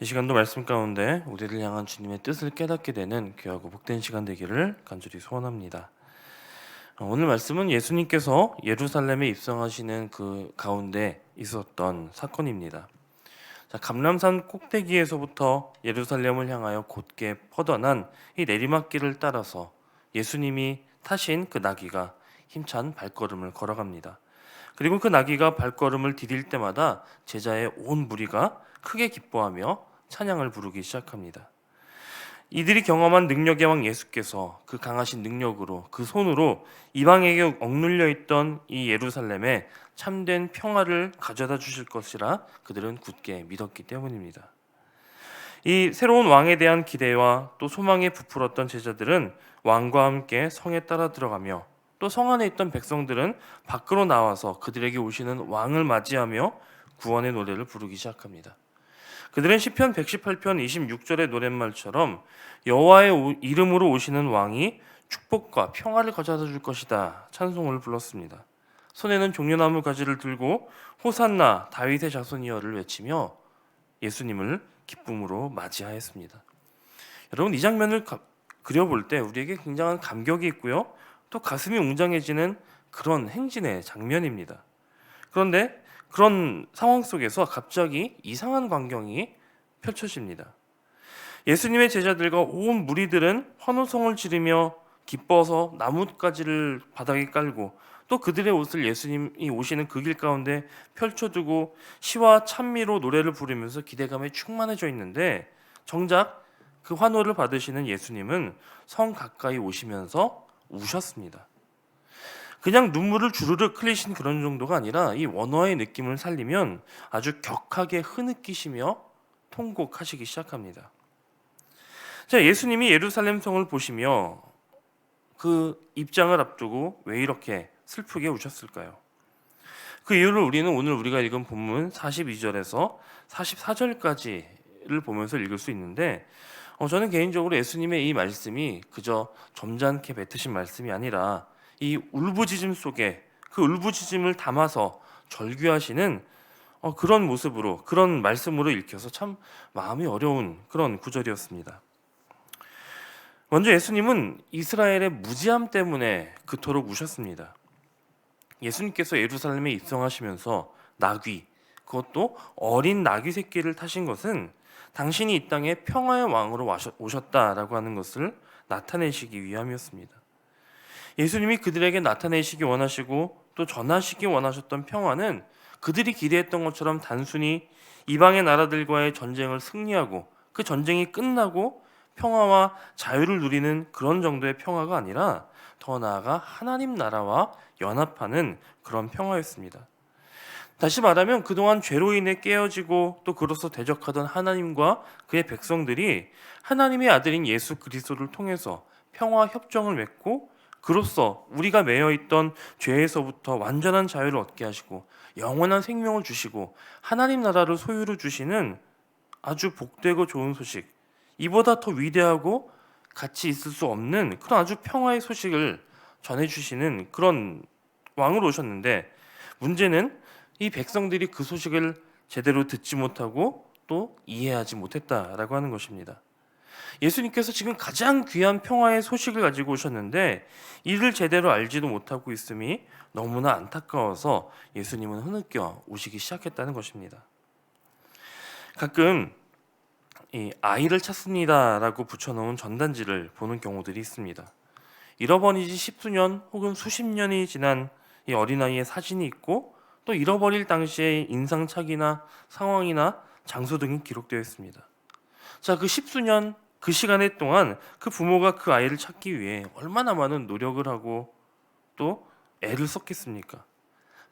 이 시간도 말씀 가운데 우리를 향한 주님의 뜻을 깨닫게 되는 귀하고 복된 시간 되기를 간절히 소원합니다. 오늘 말씀은 예수님께서 예루살렘에 입성하시는 그 가운데 있었던 사건입니다. 감람산 꼭대기에서부터 예루살렘을 향하여 곧게 뻗어난 이 내리막길을 따라서 예수님이 타신 그 나귀가 힘찬 발걸음을 걸어갑니다. 그리고 그 나귀가 발걸음을 디딜 때마다 제자의 온 무리가 크게 기뻐하며 찬양을 부르기 시작합니다. 이들이 경험한 능력의 왕 예수께서 그 강하신 능력으로 그 손으로 이방에게 억눌려 있던 이 예루살렘에 참된 평화를 가져다 주실 것이라 그들은 굳게 믿었기 때문입니다. 이 새로운 왕에 대한 기대와 또 소망에 부풀었던 제자들은 왕과 함께 성에 따라 들어가며 또 성 안에 있던 백성들은 밖으로 나와서 그들에게 오시는 왕을 맞이하며 구원의 노래를 부르기 시작합니다. 그들은 시편 118편 26절의 노랫말처럼 여호와의 이름으로 오시는 왕이 축복과 평화를 가져다 줄 것이다 찬송을 불렀습니다. 손에는 종려나무 가지를 들고 호산나 다윗의 자손이여를 외치며 예수님을 기쁨으로 맞이하였습니다. 여러분, 이 장면을 그려볼 때 우리에게 굉장한 감격이 있고요, 또 가슴이 웅장해지는 그런 행진의 장면입니다. 그런데 그런 상황 속에서 갑자기 이상한 광경이 펼쳐집니다. 예수님의 제자들과 온 무리들은 환호성을 지르며 기뻐서 나뭇가지를 바닥에 깔고 또 그들의 옷을 예수님이 오시는 그 길 가운데 펼쳐두고 시와 찬미로 노래를 부르면서 기대감에 충만해져 있는데, 정작 그 환호를 받으시는 예수님은 성 가까이 오시면서 우셨습니다. 그냥 눈물을 주르륵 흘리신 그런 정도가 아니라 이 원어의 느낌을 살리면 아주 격하게 흐느끼시며 통곡하시기 시작합니다. 자, 예수님이 예루살렘 성을 보시며 그 입장을 앞두고 왜 이렇게 슬프게 우셨을까요? 그 이유를 우리는 오늘 우리가 읽은 본문 42절에서 44절까지를 보면서 읽을 수 있는데, 저는 개인적으로 예수님의 이 말씀이 그저 점잖게 뱉으신 말씀이 아니라 이 울부짖음 속에 그 울부짖음을 담아서 절규하시는 그런 모습으로, 그런 말씀으로 읽혀서 참 마음이 어려운 그런 구절이었습니다. 먼저 예수님은 이스라엘의 무지함 때문에 그토록 우셨습니다. 예수님께서 예루살렘에 입성하시면서 나귀, 그것도 어린 나귀 새끼를 타신 것은 당신이 이 땅에 평화의 왕으로 오셨다라고 하는 것을 나타내시기 위함이었습니다. 예수님이 그들에게 나타내시기 원하시고 또 전하시기 원하셨던 평화는 그들이 기대했던 것처럼 단순히 이방의 나라들과의 전쟁을 승리하고 그 전쟁이 끝나고 평화와 자유를 누리는 그런 정도의 평화가 아니라 더 나아가 하나님 나라와 연합하는 그런 평화였습니다. 다시 말하면 그동안 죄로 인해 깨어지고 또 그로써 대적하던 하나님과 그의 백성들이 하나님의 아들인 예수 그리스도를 통해서 평화 협정을 맺고 그로써 우리가 매여 있던 죄에서부터 완전한 자유를 얻게 하시고 영원한 생명을 주시고 하나님 나라를 소유로 주시는 아주 복되고 좋은 소식, 이보다 더 위대하고 같이 있을 수 없는 그런 아주 평화의 소식을 전해주시는 그런 왕으로 오셨는데, 문제는 이 백성들이 그 소식을 제대로 듣지 못하고 또 이해하지 못했다라고 하는 것입니다. 예수님께서 지금 가장 귀한 평화의 소식을 가지고 오셨는데 이를 제대로 알지도 못하고 있음이 너무나 안타까워서 예수님은 흐느껴 오시기 시작했다는 것입니다. 가끔 이 아이를 찾습니다라고 붙여놓은 전단지를 보는 경우들이 있습니다. 잃어버린 지 십수년 혹은 수십 년이 지난 이 어린아이의 사진이 있고 또 잃어버릴 당시의 인상착의나 상황이나 장소 등이 기록되어 있습니다. 자, 그 십수년 그 시간의 동안 그 부모가 그 아이를 찾기 위해 얼마나 많은 노력을 하고 또 애를 썼겠습니까?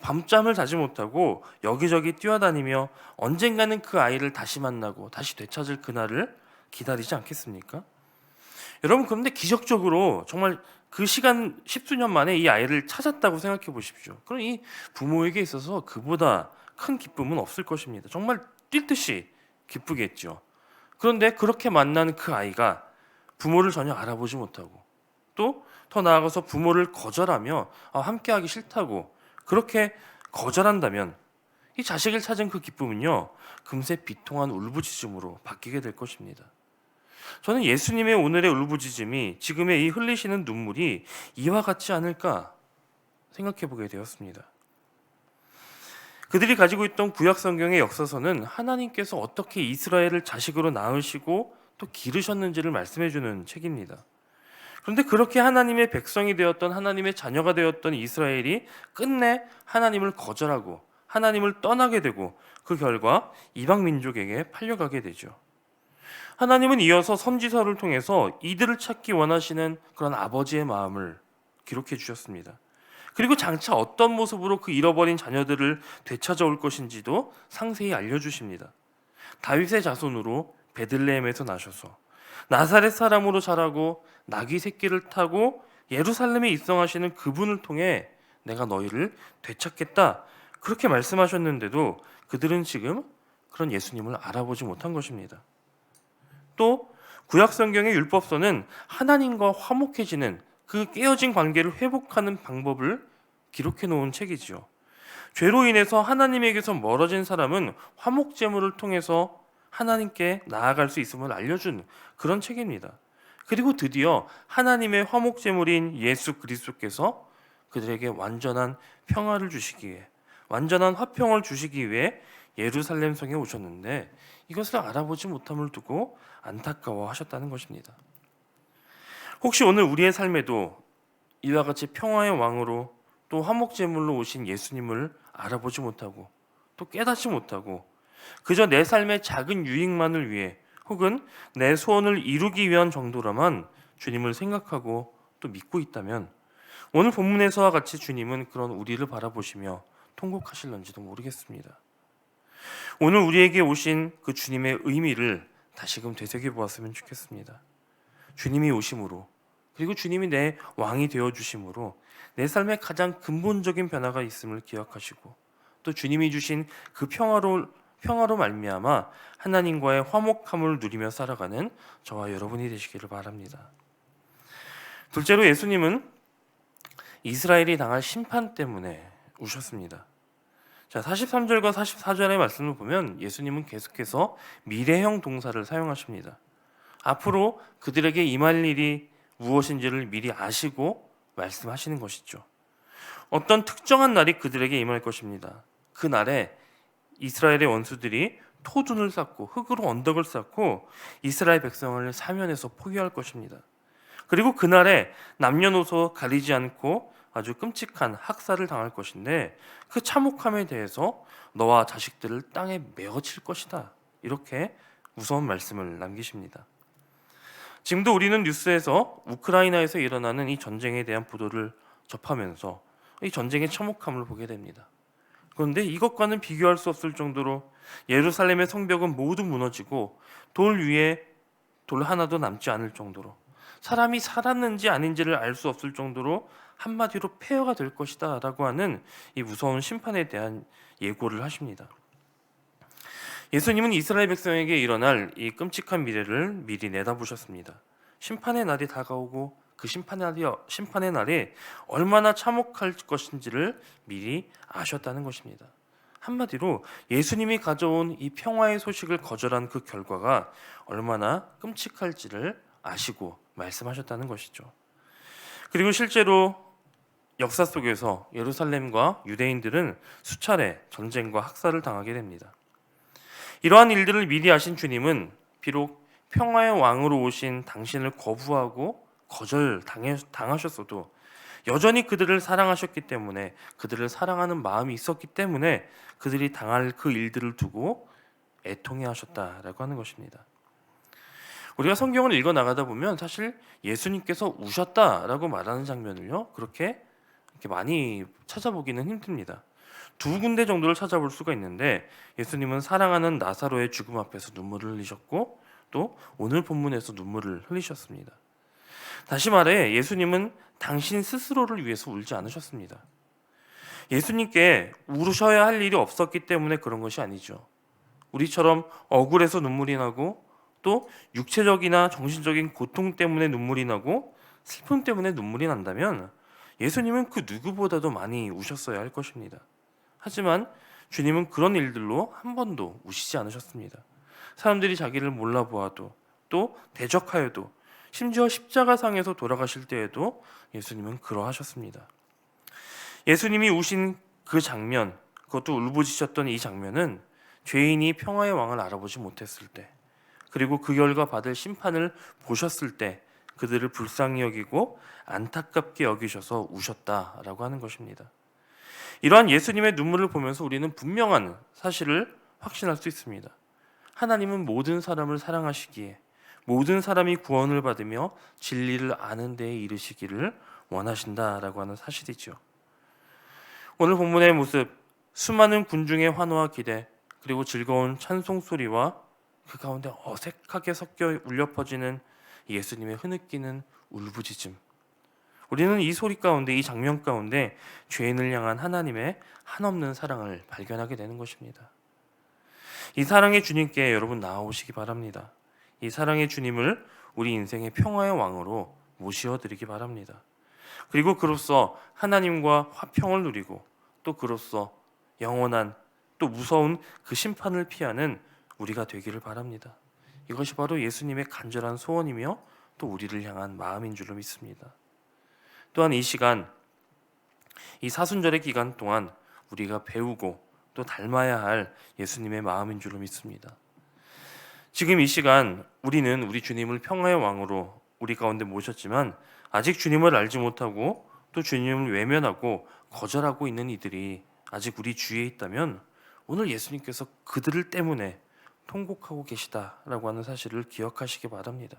밤잠을 자지 못하고 여기저기 뛰어다니며 언젠가는 그 아이를 다시 만나고 다시 되찾을 그날을 기다리지 않겠습니까? 여러분, 그런데 기적적으로 정말 그 시간 십수년 만에 이 아이를 찾았다고 생각해 보십시오. 그럼 이 부모에게 있어서 그보다 큰 기쁨은 없을 것입니다. 정말 뛸 듯이 기쁘겠죠. 그런데 그렇게 만난 그 아이가 부모를 전혀 알아보지 못하고 또 더 나아가서 부모를 거절하며 함께하기 싫다고 그렇게 거절한다면 이 자식을 찾은 그 기쁨은요, 금세 비통한 울부짖음으로 바뀌게 될 것입니다. 저는 예수님의 오늘의 울부짖음이 지금의 이 흘리시는 눈물이 이와 같지 않을까 생각해 보게 되었습니다. 그들이 가지고 있던 구약 성경의 역사서는 하나님께서 어떻게 이스라엘을 자식으로 낳으시고 또 기르셨는지를 말씀해 주는 책입니다. 그런데 그렇게 하나님의 백성이 되었던, 하나님의 자녀가 되었던 이스라엘이 끝내 하나님을 거절하고 하나님을 떠나게 되고 그 결과 이방 민족에게 팔려가게 되죠. 하나님은 이어서 선지서를 통해서 이들을 찾기 원하시는 그런 아버지의 마음을 기록해 주셨습니다. 그리고 장차 어떤 모습으로 그 잃어버린 자녀들을 되찾아올 것인지도 상세히 알려주십니다. 다윗의 자손으로 베들레헴에서 나셔서 나사렛 사람으로 자라고 나귀 새끼를 타고 예루살렘에 입성하시는 그분을 통해 내가 너희를 되찾겠다, 그렇게 말씀하셨는데도 그들은 지금 그런 예수님을 알아보지 못한 것입니다. 또 구약 성경의 율법서는 하나님과 화목해지는 그 깨어진 관계를 회복하는 방법을 기록해 놓은 책이지요. 죄로 인해서 하나님에게서 멀어진 사람은 화목 제물을 통해서 하나님께 나아갈 수 있음을 알려준 그런 책입니다. 그리고 드디어 하나님의 화목 제물인 예수 그리스도께서 그들에게 완전한 평화를 주시기 위해, 완전한 화평을 주시기 위해 예루살렘 성에 오셨는데 이것을 알아보지 못함을 두고 안타까워하셨다는 것입니다. 혹시 오늘 우리의 삶에도 이와 같이 평화의 왕으로 또 화목 제물로 오신 예수님을 알아보지 못하고 또 깨닫지 못하고 그저 내 삶의 작은 유익만을 위해 혹은 내 소원을 이루기 위한 정도로만 주님을 생각하고 또 믿고 있다면 오늘 본문에서와 같이 주님은 그런 우리를 바라보시며 통곡하실런지도 모르겠습니다. 오늘 우리에게 오신 그 주님의 의미를 다시금 되새겨 보았으면 좋겠습니다. 주님이 오심으로, 그리고 주님이 내 왕이 되어 주심으로 내 삶에 가장 근본적인 변화가 있음을 기억하시고 또 주님이 주신 그 평화로 말미암아 하나님과의 화목함을 누리며 살아가는 저와 여러분이 되시기를 바랍니다. 둘째로 예수님은 이스라엘이 당할 심판 때문에 우셨습니다. 자, 43절과 44절의 말씀을 보면 예수님은 계속해서 미래형 동사를 사용하십니다. 앞으로 그들에게 임할 일이 무엇인지를 미리 아시고 말씀하시는 것이죠. 어떤 특정한 날이 그들에게 임할 것입니다. 그 날에 이스라엘의 원수들이 토둔을 쌓고 흙으로 언덕을 쌓고 이스라엘 백성을 사면에서 포위할 것입니다. 그리고 그날에 남녀노소 가리지 않고 아주 끔찍한 학살을 당할 것인데 그 참혹함에 대해서 너와 자식들을 땅에 메어칠 것이다, 이렇게 무서운 말씀을 남기십니다. 지금도 우리는 뉴스에서 우크라이나에서 일어나는 이 전쟁에 대한 보도를 접하면서 이 전쟁의 참혹함을 보게 됩니다. 그런데 이것과는 비교할 수 없을 정도로 예루살렘의 성벽은 모두 무너지고 돌 위에 돌 하나도 남지 않을 정도로 사람이 살았는지 아닌지를 알 수 없을 정도로 한마디로 폐허가 될 것이다 라고 하는 이 무서운 심판에 대한 예고를 하십니다. 예수님은 이스라엘 백성에게 일어날 이 끔찍한 미래를 미리 내다보셨습니다. 심판의 날이 다가오고 그 심판의 날이 얼마나 참혹할 것인지를 미리 아셨다는 것입니다. 한마디로 예수님이 가져온 이 평화의 소식을 거절한 그 결과가 얼마나 끔찍할지를 아시고 말씀하셨다는 것이죠. 그리고 실제로 역사 속에서 예루살렘과 유대인들은 수차례 전쟁과 학살을 당하게 됩니다. 이러한 일들을 미리 아신 주님은 비록 평화의 왕으로 오신 당신을 거부하고 거절당하셨어도 여전히 그들을 사랑하셨기 때문에, 그들을 사랑하는 마음이 있었기 때문에 그들이 당할 그 일들을 두고 애통해 하셨다라고 하는 것입니다. 우리가 성경을 읽어 나가다 보면 사실 예수님께서 우셨다라고 말하는 장면을요 그렇게 많이 찾아보기는 힘듭니다. 두 군데 정도를 찾아볼 수가 있는데 예수님은 사랑하는 나사로의 죽음 앞에서 눈물을 흘리셨고 또 오늘 본문에서 눈물을 흘리셨습니다. 다시 말해 예수님은 당신 스스로를 위해서 울지 않으셨습니다. 예수님께 울으셔야 할 일이 없었기 때문에 그런 것이 아니죠. 우리처럼 억울해서 눈물이 나고 또 육체적이나 정신적인 고통 때문에 눈물이 나고 슬픔 때문에 눈물이 난다면 예수님은 그 누구보다도 많이 우셨어야 할 것입니다. 하지만 주님은 그런 일들로 한 번도 우시지 않으셨습니다. 사람들이 자기를 몰라보아도 또 대적하여도 심지어 십자가상에서 돌아가실 때에도 예수님은 그러하셨습니다. 예수님이 우신 그 장면, 그것도 울부짖으셨던 이 장면은 죄인이 평화의 왕을 알아보지 못했을 때, 그리고 그 결과 받을 심판을 보셨을 때 그들을 불쌍히 여기고 안타깝게 여기셔서 우셨다라고 하는 것입니다. 이러한 예수님의 눈물을 보면서 우리는 분명한 사실을 확신할 수 있습니다. 하나님은 모든 사람을 사랑하시기에 모든 사람이 구원을 받으며 진리를 아는 데에 이르시기를 원하신다라고 하는 사실이죠. 오늘 본문의 모습, 수많은 군중의 환호와 기대, 그리고 즐거운 찬송 소리와 그 가운데 어색하게 섞여 울려 퍼지는 예수님의 흐느끼는 울부짖음. 우리는 이 소리 가운데, 이 장면 가운데 죄인을 향한 하나님의 한없는 사랑을 발견하게 되는 것입니다. 이 사랑의 주님께 여러분 나아오시기 바랍니다. 이 사랑의 주님을 우리 인생의 평화의 왕으로 모시어드리기 바랍니다. 그리고 그로써 하나님과 화평을 누리고 또 그로써 영원한 또 무서운 그 심판을 피하는 우리가 되기를 바랍니다. 이것이 바로 예수님의 간절한 소원이며 또 우리를 향한 마음인 줄로 믿습니다. 또한 이 시간, 이 사순절의 기간 동안 우리가 배우고 또 닮아야 할 예수님의 마음인 줄로 믿습니다. 지금 이 시간 우리는 우리 주님을 평화의 왕으로 우리 가운데 모셨지만 아직 주님을 알지 못하고 또 주님을 외면하고 거절하고 있는 이들이 아직 우리 주위에 있다면 오늘 예수님께서 그들을 때문에 통곡하고 계시다라고 하는 사실을 기억하시기 바랍니다.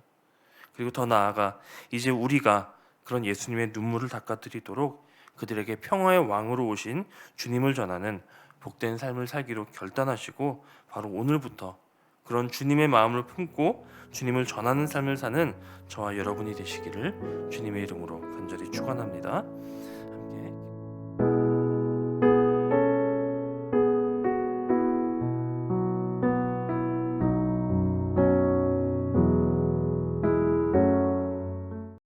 그리고 더 나아가 이제 우리가 그런 예수님의 눈물을 닦아드리도록 그들에게 평화의 왕으로 오신 주님을 전하는 복된 삶을 살기로 결단하시고 바로 오늘부터 그런 주님의 마음을 품고 주님을 전하는 삶을 사는 저와 여러분이 되시기를 주님의 이름으로 간절히 축원합니다.